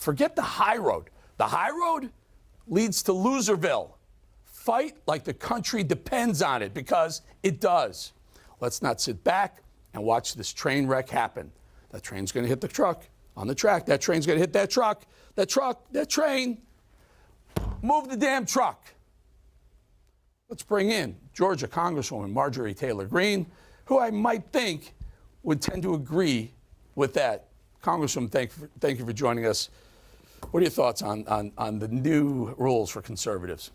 Forget the high road. The high road leads to Loserville. Fight like the country depends on it, because it does. Let's not sit back and watch this train wreck happen. That train's going to hit the truck on the track. That train's going to hit that truck. That train. Move the damn truck. Let's bring in Georgia Congresswoman Marjorie Taylor Greene, who I might think would tend to agree with that. Congresswoman, thank you for joining us. What are your thoughts on the new rules for conservatives?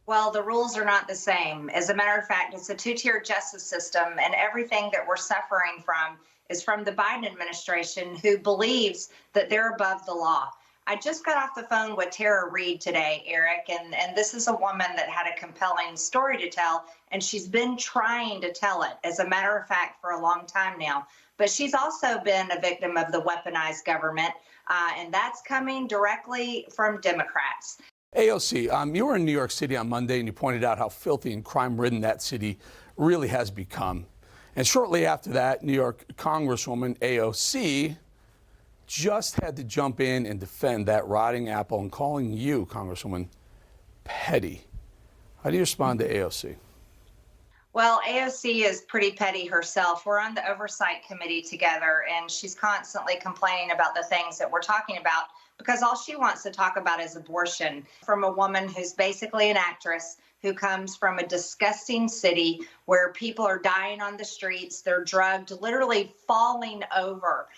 Well, the rules are not the same. As a matter of fact, it's a two-tier justice system, and everything that we're suffering from is from the Biden administration, who believes that they're above the law. I just got off the phone with Tara Reade today, Eric, and this is a woman that had a compelling story to tell, and she's been trying to tell it, as a matter of fact, for a long time now. But she's also been a victim of the weaponized government, and that's coming directly from Democrats. AOC, you were in New York City on Monday, and you pointed out how filthy and crime-ridden that city really has become. And shortly after that, New York Congresswoman AOC just had to jump in and defend that rotting apple and calling you, Congresswoman, petty. How do you respond to AOC? Well, AOC is pretty petty herself. We're on the oversight committee together, and she's constantly complaining about the things that we're talking about, because all she wants to talk about is abortion, from a woman who's basically an actress, who comes from a disgusting city where people are dying on the streets. They're drugged, literally falling over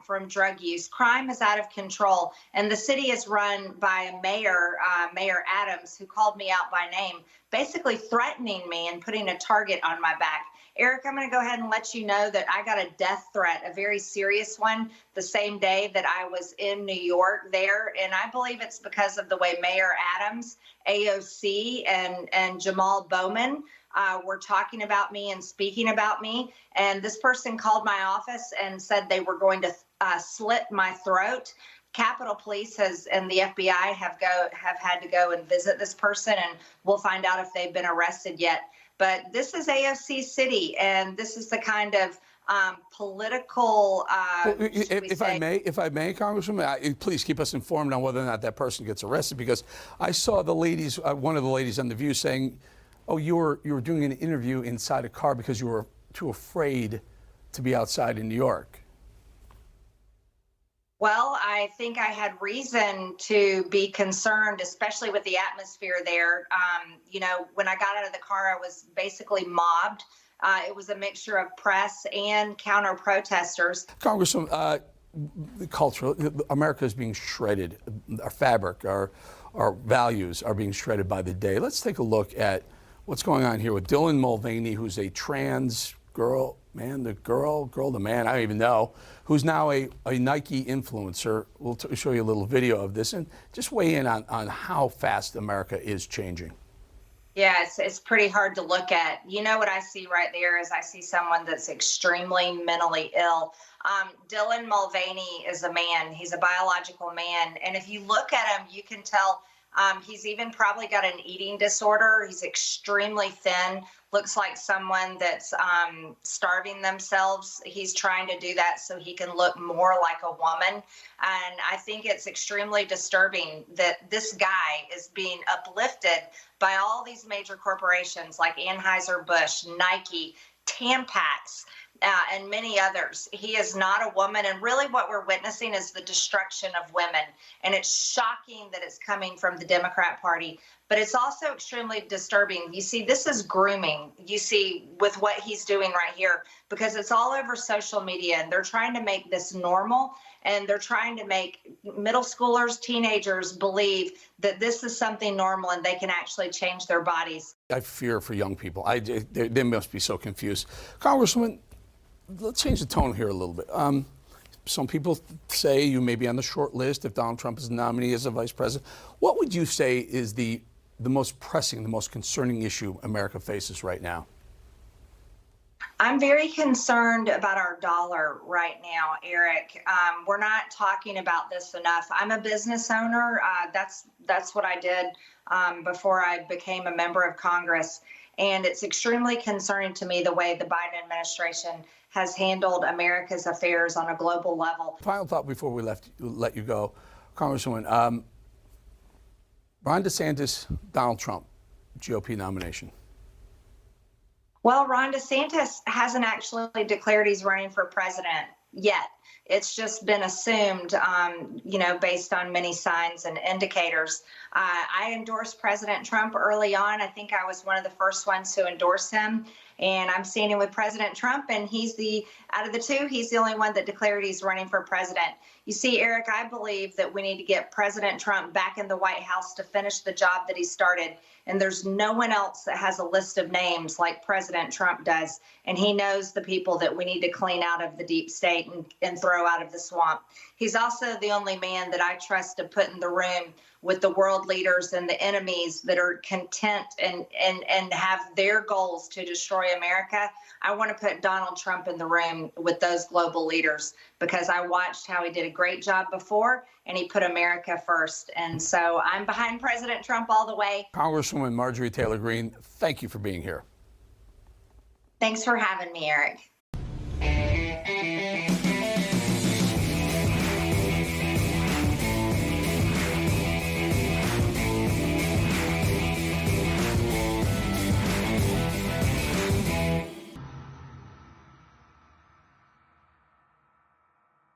from drug use. Crime is out of control, and the city is run by a mayor, Mayor Adams, who called me out by name, basically threatening me and putting a target on my back. Eric, I'm going to go ahead and let you know that I got a death threat, a very serious one, the same day that I was in New York there. And I believe it's because of the way Mayor Adams, AOC, and Jamal Bowman were talking about me and speaking about me. And this person called my office and said they were going to slit my throat. Capitol Police and the FBI have had to go and visit this person, and we'll find out if they've been arrested yet. But this is AOC City, and this is the kind of political. If I may, Congresswoman, please keep us informed on whether or not that person gets arrested, because I saw the ladies, one of the ladies on The View, saying, "Oh, you were doing an interview inside a car because you were too afraid to be outside in New York." Well, I think I had reason to be concerned, especially with the atmosphere there. When I got out of the car, I was basically mobbed. It was a mixture of press and counter protesters. Congresswoman, the culture, America is being shredded. Our fabric, our values are being shredded by the day. Let's take a look at what's going on here with Dylan Mulvaney, who's a trans girl, the man, I don't even know, who's now a Nike influencer. We'll show you a little video of this and just weigh in on how fast America is changing. Yeah, it's pretty hard to look at. You know what I see right there is I see someone that's extremely mentally ill. Dylan Mulvaney is a man. He's a biological man. And if you look at him, you can tell he's even probably got an eating disorder. He's extremely thin, looks like someone that's starving themselves. He's trying to do that so he can look more like a woman. And I think it's extremely disturbing that this guy is being uplifted by all these major corporations like Anheuser-Busch, Nike, Tampax, and many others. He is not a woman, and really what we're witnessing is the destruction of women. And it's shocking that it's coming from the Democrat Party, but it's also extremely disturbing. You see, this is grooming, you see, with what he's doing right here, because it's all over social media, and they're trying to make this normal, and they're trying to make middle schoolers, teenagers believe that this is something normal and they can actually change their bodies. I fear for young people. They must be so confused. Congresswoman, let's change the tone here a little bit. Some people say you may be on the short list if Donald Trump is nominated as a vice president. What would you say is the most pressing, the most concerning issue America faces right now? I'm very concerned about our dollar right now, Eric. We're not talking about this enough. I'm a business owner. That's what I did before I became a member of Congress. And it's extremely concerning to me the way the Biden administration has handled America's affairs on a global level. Final thought before we let you go, Congresswoman. Ron DeSantis, Donald Trump, GOP nomination. Well, Ron DeSantis hasn't actually declared he's running for president yet. It's just been assumed, based on many signs and indicators. I endorsed President Trump early on. I think I was one of the first ones to endorse him. And I'm standing with President Trump, and out of the two, he's the only one that declared he's running for president. You see, Eric, I believe that we need to get President Trump back in the White House to finish the job that he started. And there's no one else that has a list of names like President Trump does. And he knows the people that we need to clean out of the deep state and throw out of the swamp. He's also the only man that I trust to put in the room with the world leaders and the enemies that are content and have their goals to destroy America. I want to put Donald Trump in the room with those global leaders because I watched how he did a great job before and he put America first. And so I'm behind President Trump all the way. Congresswoman Marjorie Taylor Greene, thank you for being here. Thanks for having me, Eric.